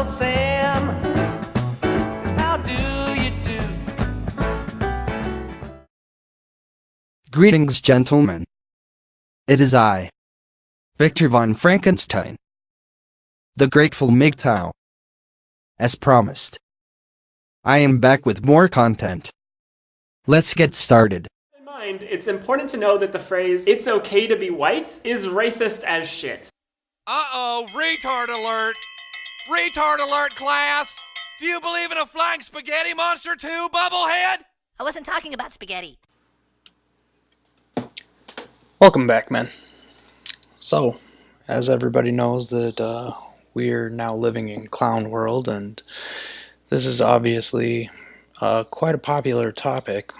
Sam. How do you do? Greetings, gentlemen. It is I, Victor von Frankenstein, the grateful Mgtow. As promised, I am back with more content. Let's get started. In mind, it's important to know that the phrase, "it's okay to be white," is racist as shit. Uh-oh, retard alert! Retard alert, class! Do you believe in a flying spaghetti monster too, Bubblehead? I wasn't talking about spaghetti. Welcome back, men. So, as everybody knows that we're now living in clown world, and this is obviously quite a popular topic.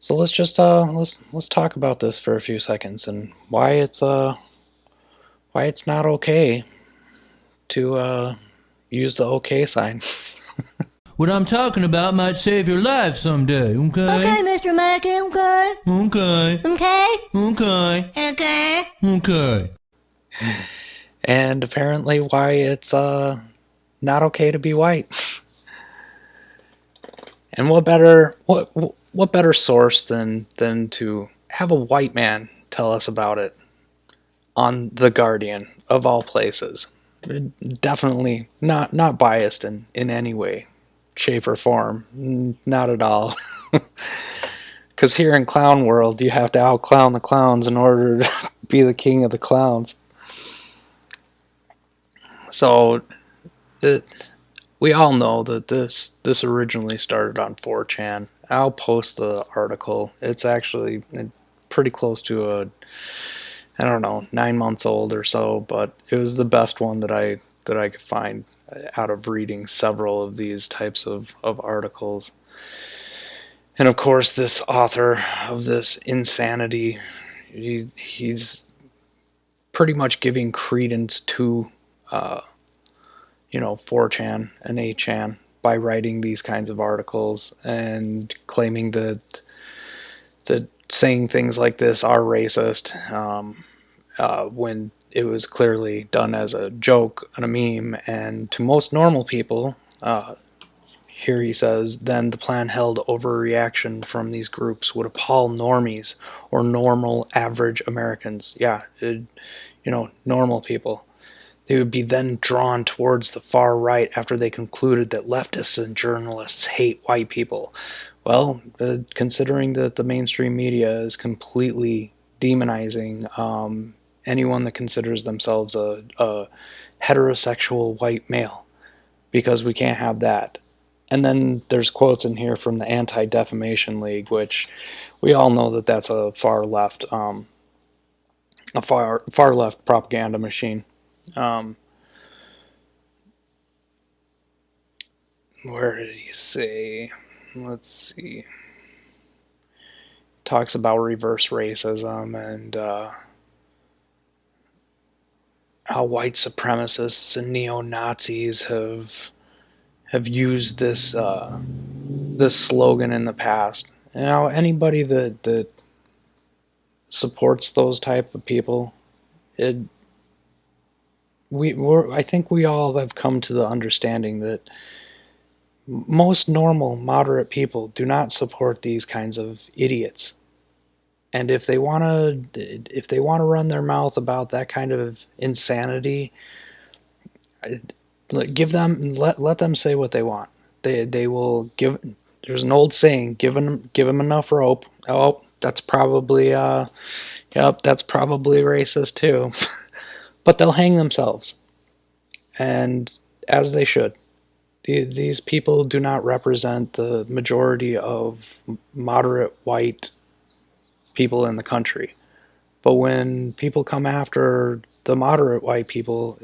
So let's just let's talk about this for a few seconds and why it's not okay to use the OK sign. What I'm talking about might save your life someday, okay? Okay, Mr. Mackey, okay? Okay. Okay? Okay. Okay? Okay. And apparently why it's not okay to be white. And what better source than to have a white man tell us about it on The Guardian, of all places. Definitely not biased in any way, shape, or form. Not at all. Because here in clown world, you have to out-clown the clowns in order to be the king of the clowns. So, we all know that this originally started on 4chan. I'll post the article. It's actually pretty close to 9 months old or so, but it was the best one that I could find out of reading several of these types of articles. And of course, this author of this insanity, he's pretty much giving credence to 4chan and 8chan by writing these kinds of articles and claiming that saying things like this are racist, when it was clearly done as a joke and a meme. And to most normal people, here he says, then the plan held overreaction from these groups would appall normies or normal average Americans. Yeah, normal people. They would be then drawn towards the far right after they concluded that leftists and journalists hate white people. Well, considering that the mainstream media is completely demonizing anyone that considers themselves a heterosexual white male, because we can't have that. And then there's quotes in here from the Anti-Defamation League, which we all know that that's a far left propaganda machine. Where did he say? Let's see. Talks about reverse racism and how white supremacists and neo-Nazis have used this slogan in the past. Now, anybody that supports those type of people, I think we all have come to the understanding that most normal, moderate people do not support these kinds of idiots. And if they want to run their mouth about that kind of insanity, let them say what they want. They will give. There's an old saying: give them enough rope. Oh, that's probably that's probably racist too. But they'll hang themselves, and as they should. These people do not represent the majority of moderate white people in the country. But when people come after the moderate white people,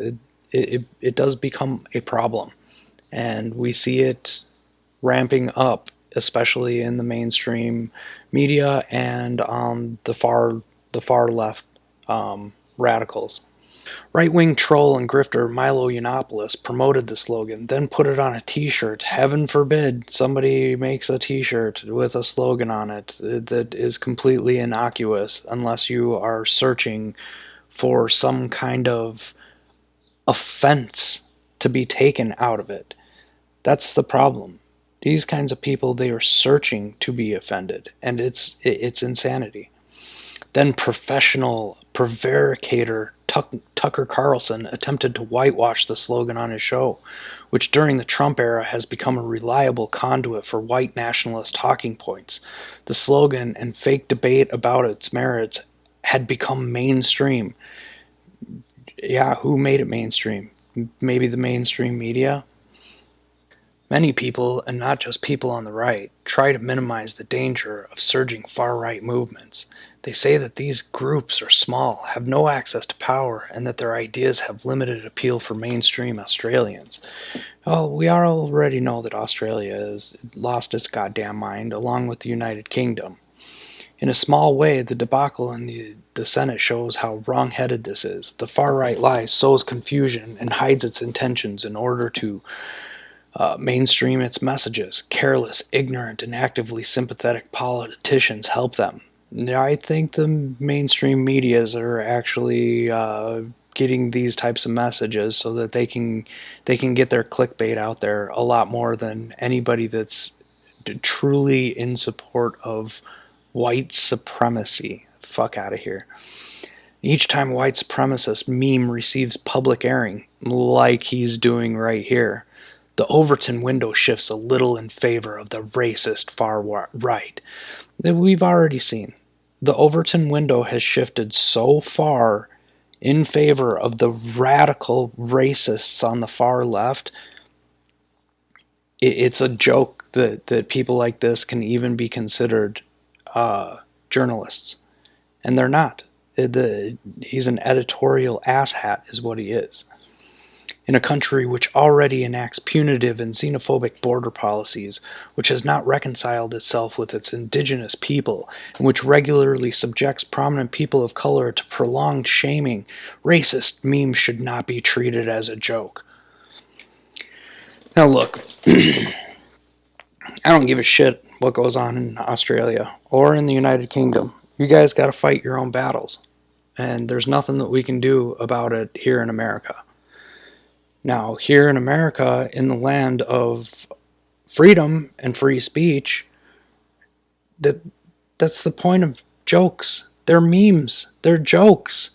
it does become a problem. And we see it ramping up, especially in the mainstream media and on the far left radicals. Right-wing troll and grifter Milo Yiannopoulos promoted the slogan, then put it on a t-shirt. Heaven forbid somebody makes a t-shirt with a slogan on it that is completely innocuous unless you are searching for some kind of offense to be taken out of it. That's the problem. These kinds of people, they are searching to be offended, and it's insanity. Then professional prevaricator Tucker Carlson attempted to whitewash the slogan on his show, which during the Trump era has become a reliable conduit for white nationalist talking points. The slogan and fake debate about its merits had become mainstream. Yeah, who made it mainstream? Maybe the mainstream media? Many people, and not just people on the right, try to minimize the danger of surging far-right movements. They say that these groups are small, have no access to power, and that their ideas have limited appeal for mainstream Australians. Well, we already know that Australia has lost its goddamn mind, along with the United Kingdom. In a small way, the debacle in the Senate shows how wrong-headed this is. The far-right lie sows confusion and hides its intentions in order to mainstream its messages. Careless, ignorant, and actively sympathetic politicians help them. I think the mainstream medias are actually getting these types of messages so that they can get their clickbait out there a lot more than anybody that's truly in support of white supremacy. Fuck out of here. Each time a white supremacist meme receives public airing, like he's doing right here, the Overton window shifts a little in favor of the racist far right that we've already seen. The Overton window has shifted so far in favor of the radical racists on the far left. It's a joke that people like this can even be considered journalists. And they're not. He's an editorial asshat is what he is. In a country which already enacts punitive and xenophobic border policies, which has not reconciled itself with its indigenous people, and which regularly subjects prominent people of color to prolonged shaming, racist memes should not be treated as a joke. Now look, I don't give a shit what goes on in Australia or in the United Kingdom. You guys got to fight your own battles, and there's nothing that we can do about it here in America. Now, here in America, in the land of freedom and free speech, that's the point of jokes. They're memes. They're jokes.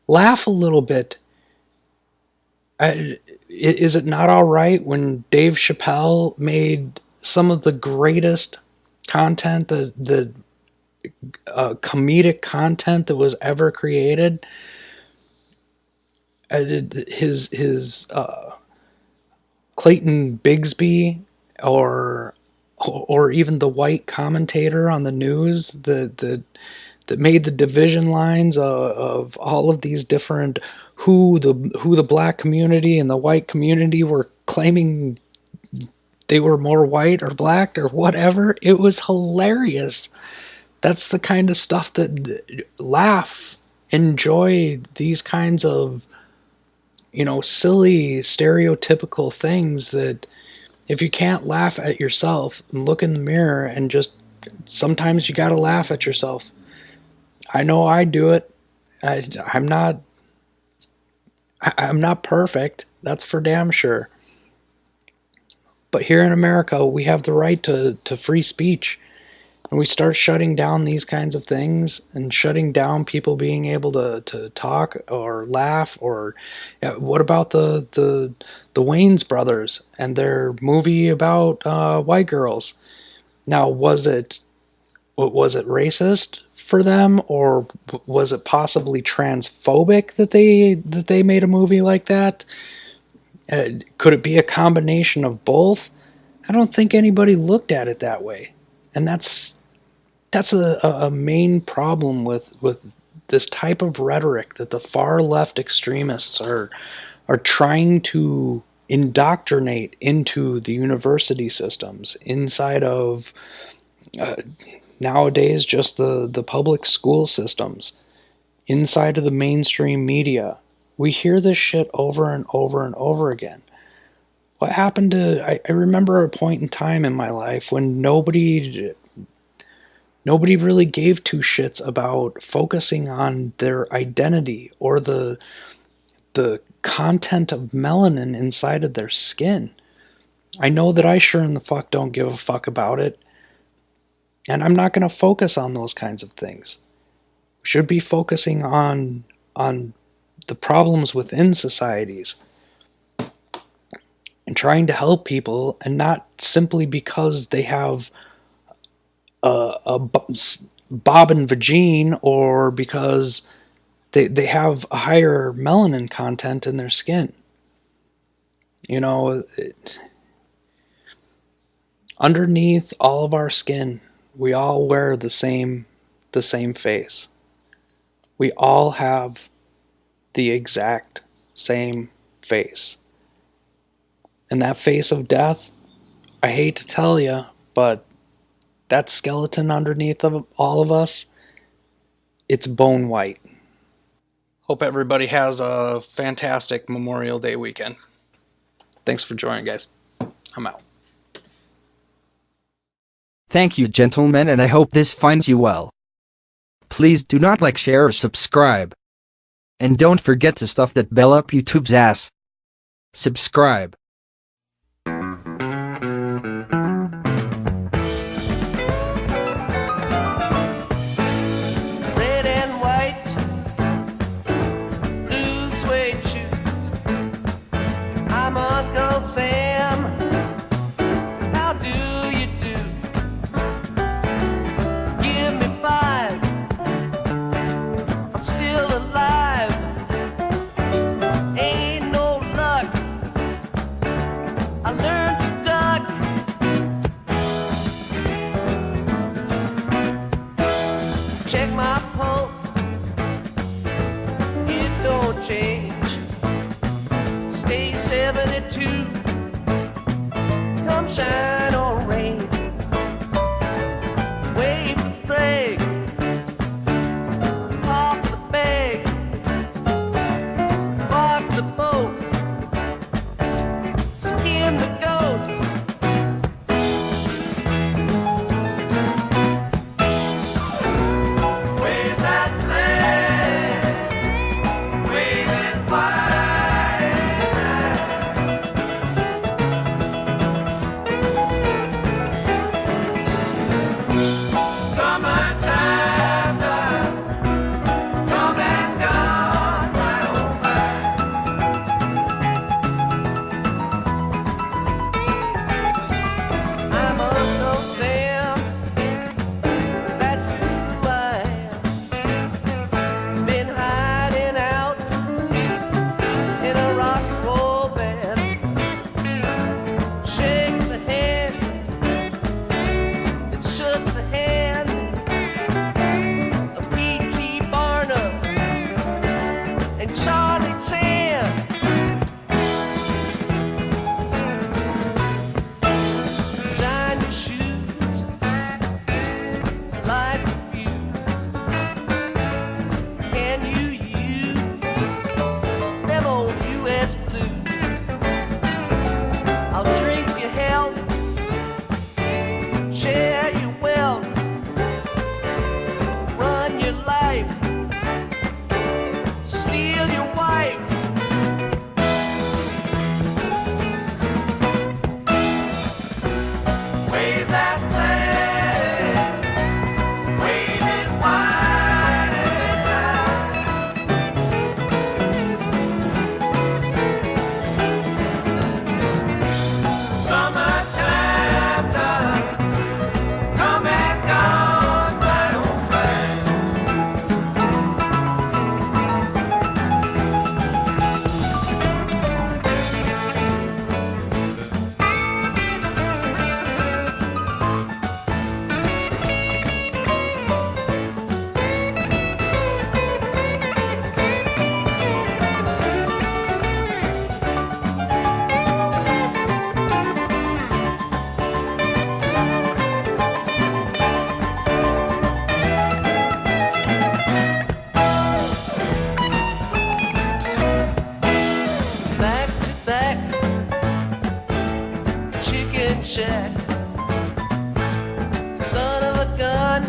Laugh a little bit. Is it not all right when Dave Chappelle made some of the greatest content, the comedic content that was ever created? His Clayton Bigsby or even the white commentator on the news that made the division lines of all of these different who the black community and the white community were claiming they were more white or black or whatever. It was hilarious. That's the kind of stuff that laugh, enjoy these kinds of silly, stereotypical things that if you can't laugh at yourself and look in the mirror and just sometimes you gotta laugh at yourself. I know I do it. I'm not perfect. That's for damn sure. But here in America, we have the right to free speech. And we start shutting down these kinds of things and shutting down people being able to talk or laugh or what about the Wayans brothers and their movie about white girls? Now, was it racist for them, or was it possibly transphobic that they made a movie like that? Could it be a combination of both? I don't think anybody looked at it that way. And that's a main problem with this type of rhetoric that the far left extremists are trying to indoctrinate into the university systems inside of nowadays just the public school systems, inside of the mainstream media. We hear this shit over and over and over again. What happened to... I remember a point in time in my life when nobody really gave two shits about focusing on their identity or the content of melanin inside of their skin. I know that I sure in the fuck don't give a fuck about it. And I'm not going to focus on those kinds of things. We should be focusing on the problems within societies and trying to help people, and not simply because they have a bob and vagine, or because they have a higher melanin content in their skin. You know, underneath all of our skin, we all wear the same face. We all have the exact same face. And that face of death, I hate to tell you, but that skeleton underneath of all of us, it's bone white. Hope everybody has a fantastic Memorial Day weekend. Thanks for joining, guys. I'm out. Thank you, gentlemen, and I hope this finds you well. Please do not like, share, or subscribe. And don't forget to stuff that bell up YouTube's ass. Subscribe. Red and white, blue suede shoes. I'm Uncle Sam. How do you do? Give me 5. I'm still alive. Ain't no luck. I learned to duck. Check my pulse. It don't change. Stay 72. Come shine or rain. Wave the flag. Pop the bag. Bark the boat. Skin the goat. Wave that flag. Wave it wide. Summertime done. Come and gone, my oh my. I'm Uncle Sam. That's who I am. Been hiding out in a rock and roll band. Shake the hand that shook the hand of P.T. Barnum and Charlie Chan. Shine your shoes, light the fuse. Can you use them old U.S. blues? I'll drink your health, share your wealth, run your life, steal your wife. Wave that flag, wave it wide and high. Summertime done, come and gone, my old man. Back to back, chicken shack. Son of a gun,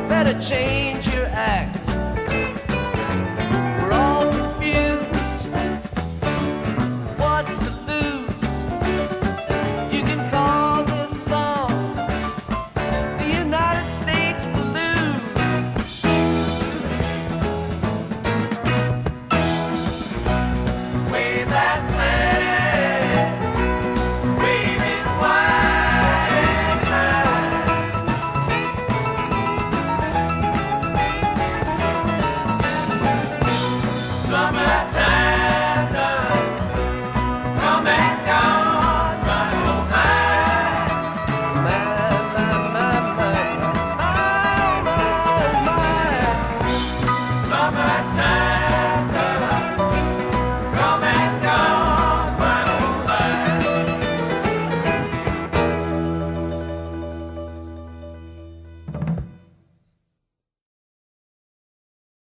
better change your act. We're all confused, Summertime done. Come and gone, my oh my. Summertime.